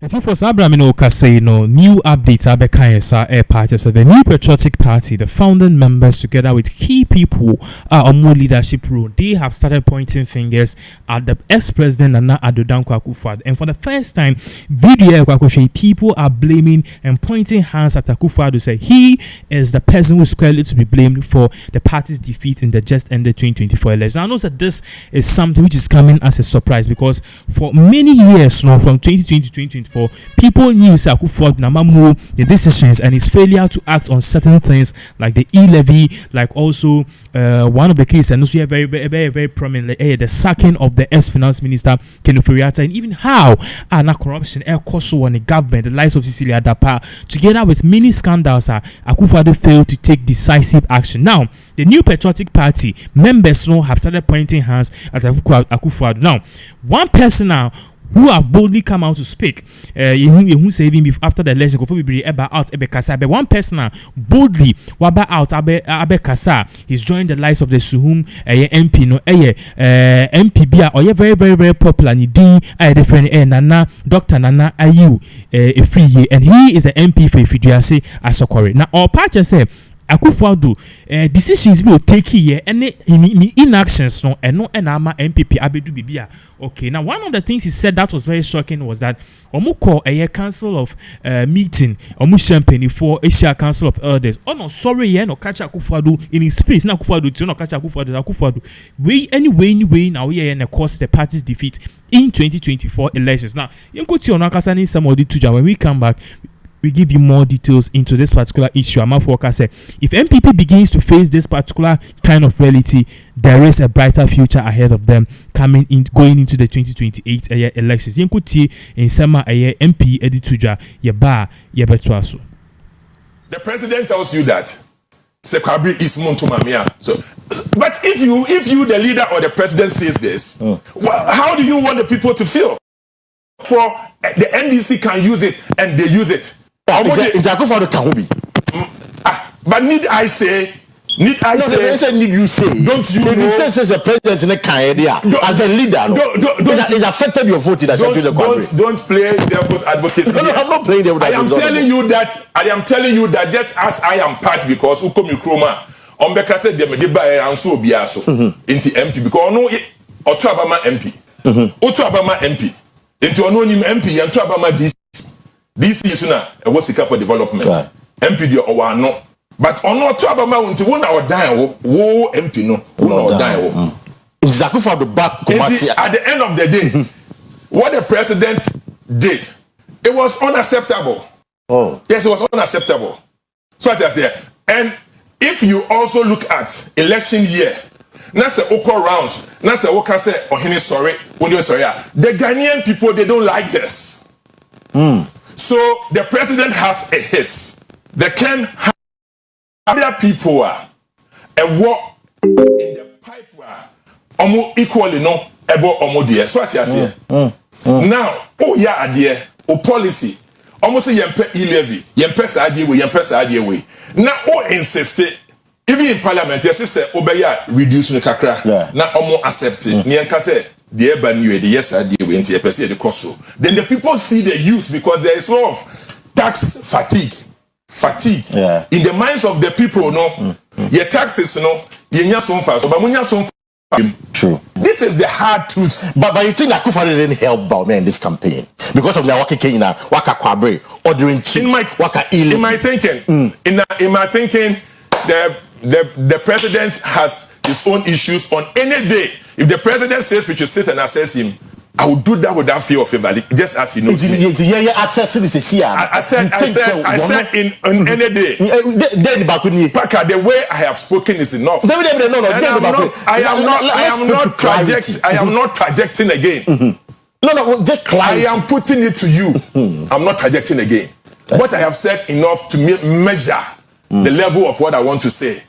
And so for Sabramino Casino, new updates are becoming parties of the new patriotic party. The founding members, together with key people, are on more leadership role. They have started pointing fingers at the ex-president Akufo-Addo Akufo-Addo. And for the first time, people are blaming and pointing hands at Akufo-Addo. Say he is the person who is squarely to be blamed for the party's defeat in the just ended 2024 election. I know that this is something which is coming as a surprise because for many years now, from 2020 to 2024. People knew Akufo-Addo Namamu the decisions and his failure to act on certain things like the e-levy, like also one of the cases and also very prominent the sacking of the ex-finance minister Kenufuriata, and even how corruption also on the government, the likes of Cecilia Dapa, together with many scandals, Akufo-Addo failed to take decisive action. Now the new patriotic party members now have started pointing hands at Akufo-Addo. Now one person now who have boldly come out to speak, who say even after the election, but one person boldly out he's joined the likes of the Suhum MP MPB or very popular different Nana Dr. Nana Ayu free, and he is the MP for Ifiduase Asokore. Now all parties say Akufo-Addo decisions will take here and inactions no and no enama NPP abedu bibia. Okay, now one of the things he said that was very shocking was that Omuko a council of meeting champagne for Asia Council of Elders. Oh no, sorry, no catch Akufo-Addo in his face. Now Akufo-Addo no catch Akufo-Addo. Anyway now we are cause the party's defeat in 2024 elections. Now you go to Onakasani some of the tuja when we come back. We give you more details into this particular issue. Amafoka said, if NPP begins to face this particular kind of reality, there is a brighter future ahead of them going into the 2028 elections. Yenkuti in Sama MP Edituja Yeba Yebetwaso. The president tells you that Sekabri is Montumamia. So, but if you the leader or the president says this, how do you want the people to feel? For the NDC can use it and they use it. But need I say? Need you say? Don't you know? Says as a president in a as a leader, it affected your vote. Don't play devil's advocacy. No, I'm not playing devil's advocacy. I am telling you that just as I am part because Ukomi Kroma, Ombeka said they may buy and so be also into MP because no Otu Abama MP. Otu Abama MP. Into anonym MP and Trabama DC is a wasika for development. Right. MP or no. But on no Trabama until one hour die wo MP no one hour die. Exactly for the back. At the end of the day, what the president did, it was unacceptable. Oh. Yes, it was unacceptable. So I say, and if you also look at election year, that's the Oko rounds. That's the Oka say, oh, sorry. The Ghanaian people, they don't like this. So the president has a hiss. The Ken other people are a war in the pipe were equally no ebo omo dear. So what you say? Now, oh yeah, idea, oh policy. Almost say yempe e-levy, yempe sa idea way. Now, oh insist. Even in parliament, yes, say obeya reduce the kakra. Now, omo accept it. Nianka say the urban the yes idea we into the cost. Then the people see the use because there is a lot of tax fatigue in the minds of the people. No, your taxes, no, you so fast, but when you so true. This is the hard truth. But you think Akufo didn't help Baume in this campaign because of the Waka Kenya, Waka Kwabre, ordering chief, Waka Ili. In my thinking, in my thinking, the president has his own issues on any day. If the president says we should sit and assess him, I will do that without fear of favor, just as he knows me. I said in any day. Paka, the way I have spoken is enough. I am not trajecting again. I am putting it to you. I'm not trajecting again. What I have said enough to measure the level of what I want to say.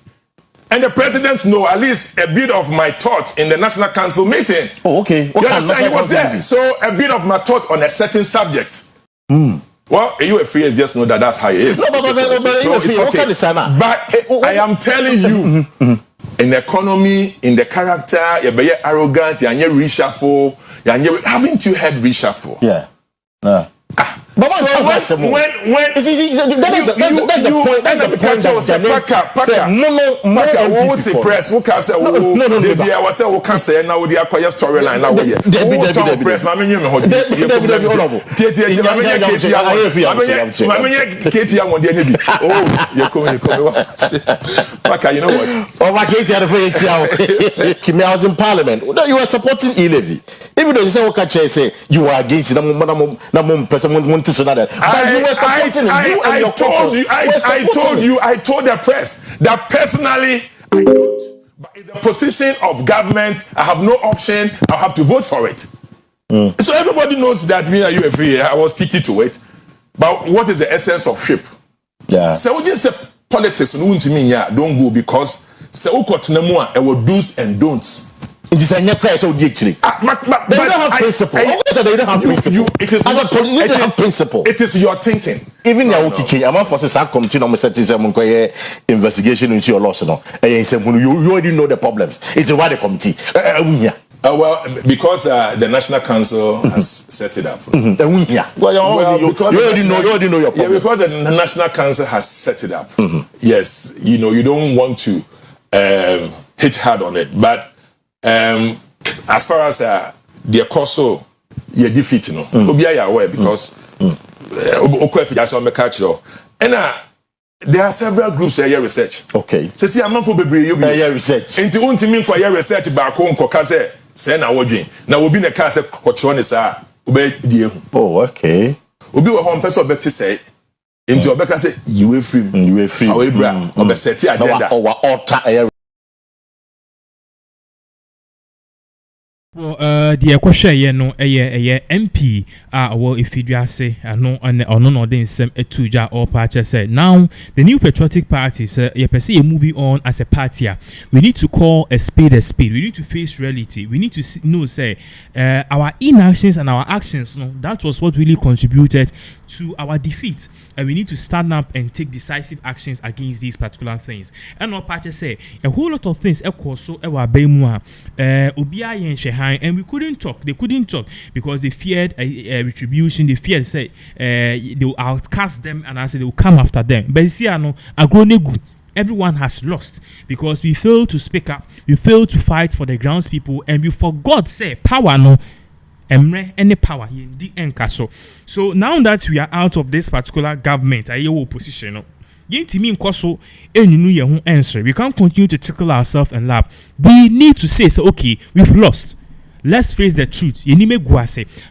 And the president know at least a bit of my thought in the National Council meeting. Oh, okay. You understand? He was there. So a bit of my thought on a certain subject. Well, you a free just know that that's how it is. So it's okay. But I am telling you, in the economy, in the character, you're very arrogant, you're reshuffle, haven't you heard reshuffle? Yeah. So that's the point. That's the point that press. Who can say, no. Maybe I was say, who can say now the acquire storyline now. Press, my menu, you know what? Oh, my case, I was in Parliament. You were supporting e-levy. Even though you say, okay, say you are against it, I told the press that personally I don't. But in the position of government, I have no option. I have to vote for it. So everybody knows that me and UFA, I was sticky to it. But what is the essence of SHIP? Yeah. So we just say politics don't go because so we got do's and don'ts. It is a price of actually. But they don't have principle. They don't have principle. You don't have principle. It is your thinking. Even your okay, I'm for say committee on certain investigation into your loss. No, you already know the problems. It's why the committee. Well, because the National Council has set it up. Well, you already know your problem. Yeah, because the National Council has set it up. Yes, you know, you don't want to hit hard on it. But as far as the COSO, you defeat, you know, Obia you aware because and there are several groups here research. Okay. So see, I'm not for baby research. Into unti kwa research back home kokase say na wodwen na obi na ka say kotro ne sa obe die hu. Oh, okay. Obi wo hon person beti say into obeka say you free. Awe bra obe set agenda. Or alter Well, the question no MP well if you just say no then some etuja or party said now the new patriotic party you perceive moving on as a party. We need to call a spade a spade. We need to face reality. We need to know say our inactions and our actions, no, that was what really contributed to our defeat, and we need to stand up and take decisive actions against these particular things. And our party say a whole lot of things and we couldn't talk. They couldn't talk because they feared retribution. They feared say they will outcast them, and I said they will come after them. But you see, everyone has lost because we failed to speak up. We failed to fight for the grounds people, and we forgot say power no. Any power in the encaso. So now that we are out of this particular government, opposition, we can't continue to tickle ourselves and laugh. We need to say, okay, we've lost. Let's face the truth.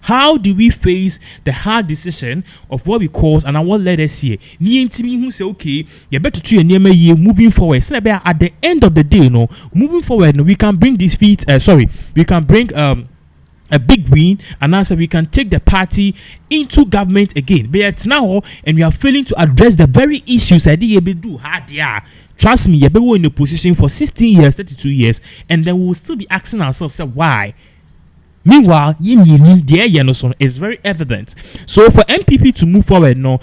How do we face the hard decision of what we cause and what let us here? Who say, okay, you better treat your year moving forward. So at the end of the day, moving forward, we can bring this feat. We can bring a big win, and answer we can take the party into government again. But now, and we are failing to address the very issues I did do hard. Yeah, trust me, you're in a position for 16 years, 32 years, and then we'll still be asking ourselves, why? Meanwhile, is very evident. So for NPP to move forward now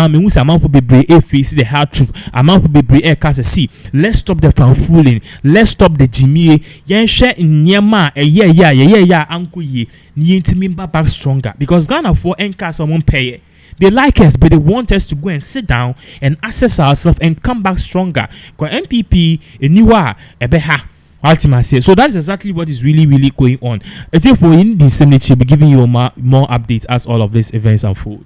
me who amount for be face the hard truth. Amount for be see. Let's stop the fanfooling. Let's stop the Jimmy. Yen share in Nyama uncle ye back stronger because Ghana for NCAS won't pay. They like us, but they want us to go and sit down and assess ourselves and come back stronger. Because NPP a newer ultimately, so that's exactly what is really going on. As if we're in the same, we'll be giving you more updates as all of these events unfold.